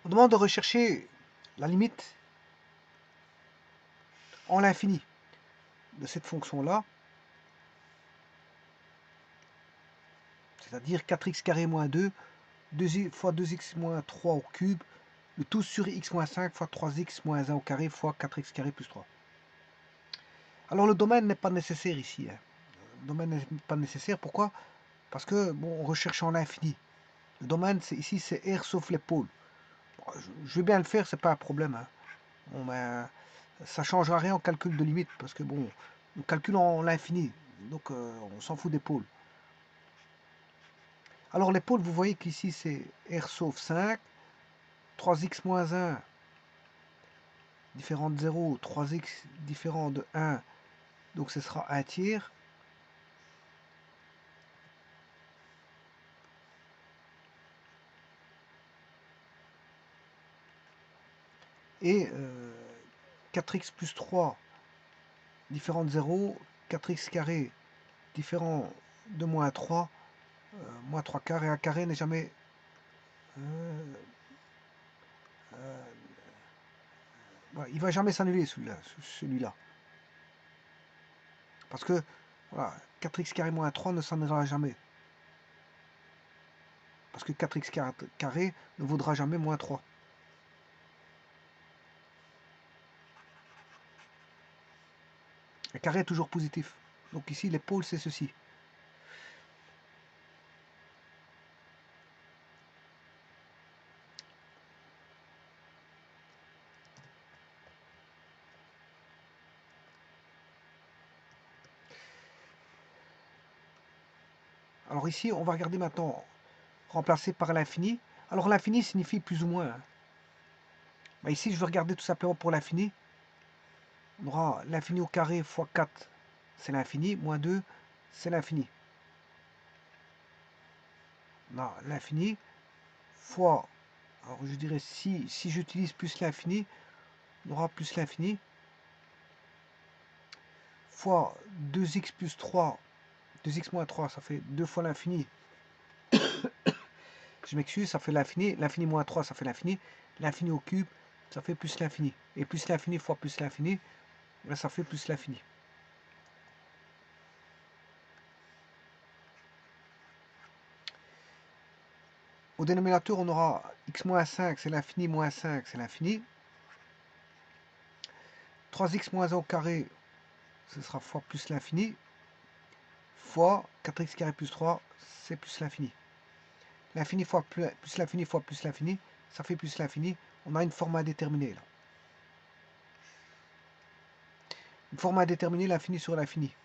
On demande de rechercher la limite en l'infini de cette fonction-là, c'est-à-dire 4x carré moins 2, 2 fois 2x moins 3 au cube, le tout sur x moins 5 fois 3x moins 1 au carré fois 4x carré plus 3. Alors le domaine n'est pas nécessaire ici. Le domaine n'est pas nécessaire, pourquoi? Parce que, bon, on recherche en l'infini. Le domaine, ici, c'est R sauf les pôles. Bon, je vais bien le faire, c'est pas un problème. Hein. Bon, ben, ça ne changera rien en calcul de limite, parce que, bon, on calcule en l'infini, donc on s'en fout des pôles. Alors les pôles, vous voyez qu'ici, c'est R sauf 5, 3x moins 1 différent de 0, 3x différent de 1, donc ce sera 1 tiers. Et 4x plus 3 différent de 0, 4x carré différent de moins 3, moins 3 quarts, et un carré n'est jamais... voilà, il ne va jamais s'annuler celui-là. Parce que voilà, 4x carré moins 3 ne s'annulera jamais. Parce que 4x carré ne vaudra jamais moins 3. Le carré est toujours positif. Donc ici, les pôles, c'est ceci. Alors ici, on va regarder maintenant, remplacé par l'infini. Alors l'infini signifie plus ou moins. Hein. Ben ici, je vais regarder tout simplement pour l'infini. On aura l'infini au carré fois 4, c'est l'infini, moins 2, c'est l'infini. Là, l'infini, fois, alors je dirais, si j'utilise plus l'infini, on aura plus l'infini, fois 2x plus 3, 2x moins 3, ça fait 2 fois l'infini. Je m'excuse, ça fait l'infini, l'infini moins 3, ça fait l'infini, l'infini au cube, ça fait plus l'infini. Et plus l'infini fois plus l'infini, ça fait plus l'infini. Au dénominateur, on aura x moins 5, c'est l'infini, moins 5, c'est l'infini. 3x moins 1 au carré, ce sera fois plus l'infini, fois 4x carré plus 3, c'est plus l'infini. L'infini fois plus l'infini fois plus l'infini, ça fait plus l'infini. On a une forme indéterminée là. Une forme indéterminée, l'infini sur l'infini.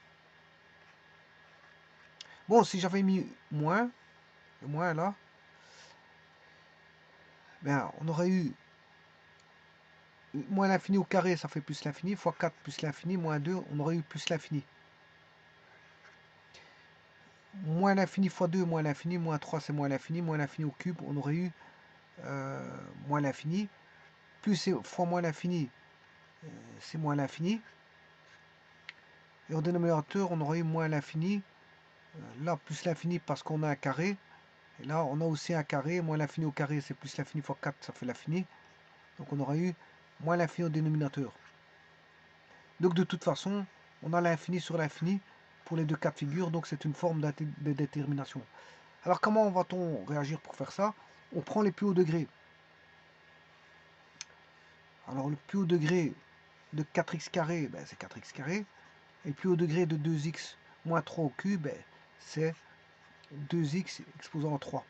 Bon, si j'avais mis moins, le moins là, ben, on aurait eu moins l'infini au carré, ça fait plus l'infini, fois 4 plus l'infini, moins 2, on aurait eu plus l'infini. Moins l'infini fois 2, moins l'infini, moins 3 c'est moins l'infini au cube, on aurait eu moins l'infini, plus fois moins l'infini, c'est moins l'infini. Et au dénominateur, on aurait eu moins l'infini, là plus l'infini parce qu'on a un carré, et là on a aussi un carré, moins l'infini au carré, c'est plus l'infini fois 4, ça fait l'infini. Donc on aurait eu moins l'infini au dénominateur. Donc de toute façon, on a l'infini sur l'infini pour les deux cas de figure, donc c'est une forme de détermination. Alors comment va-t-on réagir pour faire ça? On prend les plus hauts degrés. Alors le plus haut degré de 4x carré, ben, c'est 4x carré. Et le plus haut degré de 2x moins 3 au cube, ben, c'est 2x exposant à 3.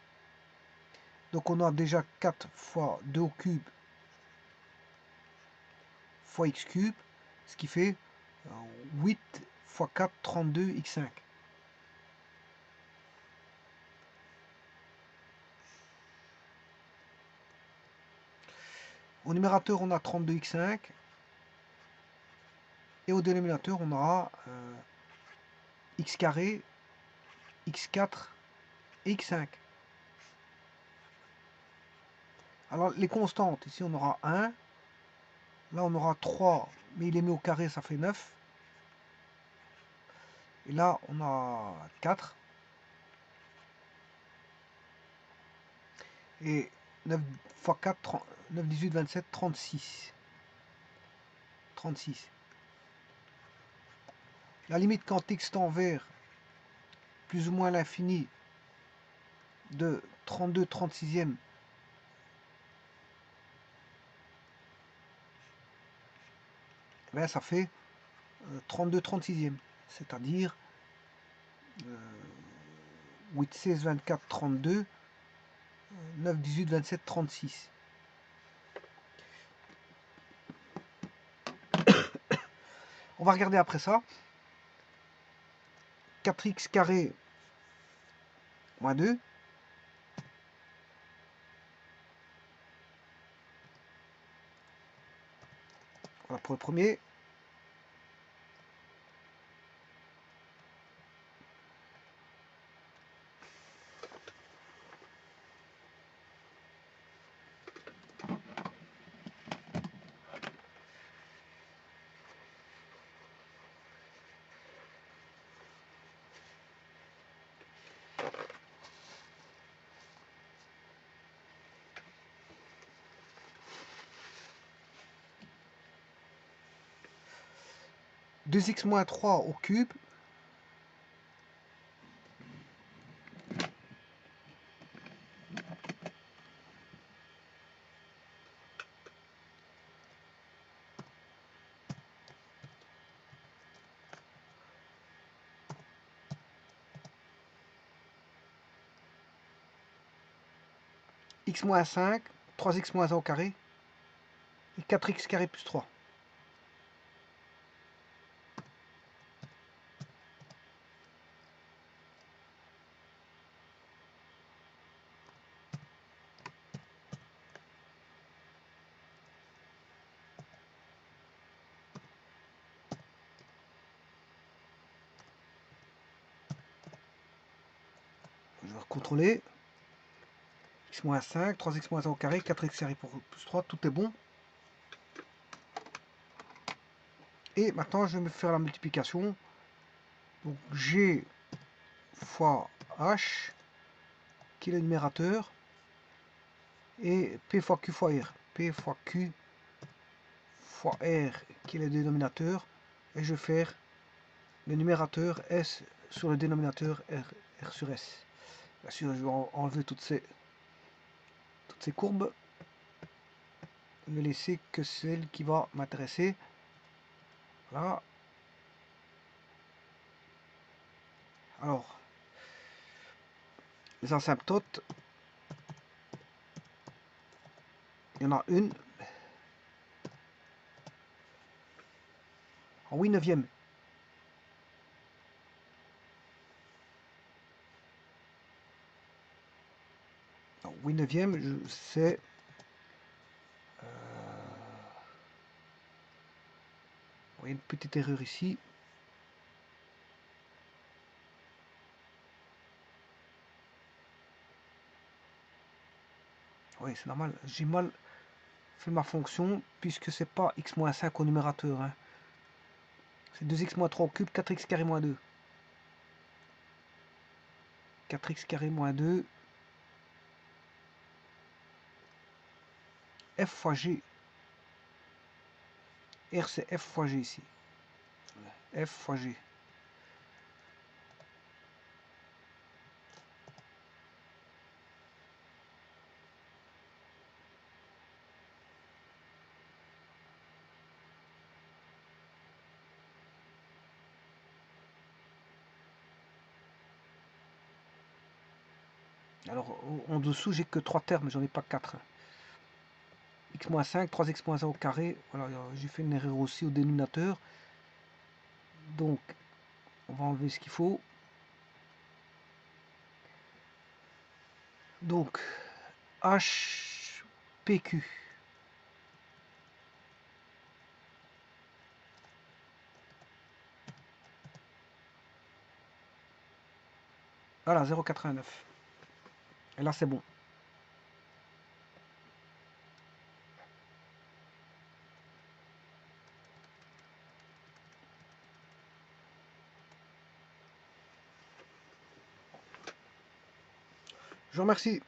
Donc on a déjà 4 fois 2 au cube fois x cube, ce qui fait 8 fois 4, 32 x5. Au numérateur, on a 32x5. Et au dénominateur, on aura x carré, x4 et x5. Alors les constantes, ici on aura 1. Là on aura 3, mais il est mis au carré, ça fait 9. Et là on a 4. Et 9 fois 4, 9, 18, 27, 36. 36. La limite quand x tend vers plus ou moins l'infini de 32 36e, ben ça fait 32 36e, c'est-à-dire 8, 16, 24, 32, 9, 18, 27, 36. On va regarder après ça. 4x carré moins 2. Voilà pour le premier. Deux x moins 3 au cube. X moins 5, 3x moins 1 au carré, et 4x carré plus 3. Je vais contrôler. X moins 5, 3x moins 1 au carré, 4x carré plus 3, tout est bon. Et maintenant, je vais me faire la multiplication. Donc, G fois H, qui est le numérateur, et P fois Q fois R. P fois Q fois R, qui est le dénominateur, et je vais faire le numérateur S sur le dénominateur R sur S. Bien sûr, je vais enlever toutes ces courbes. Ne laisser que celle qui va m'intéresser. Voilà. Alors, les asymptotes, il y en a une en 8 neuvième. En 8 neuvième, c'est une petite erreur ici. Oui, c'est normal. J'ai mal fait ma fonction puisque c'est pas x-5 au numérateur. Hein. C'est 2x-3 au cube, 4x carré moins 2. 4x carré moins 2. F fois G. R c'est F fois G ici. F fois G. Alors en dessous j'ai que 3 termes, j'en ai pas 4. X-5, 3x-1 au carré. Voilà, j'ai fait une erreur aussi au dénominateur. Donc on va enlever ce qu'il faut. Donc HPQ. Voilà, 0,89. Et là c'est bon. Je vous remercie.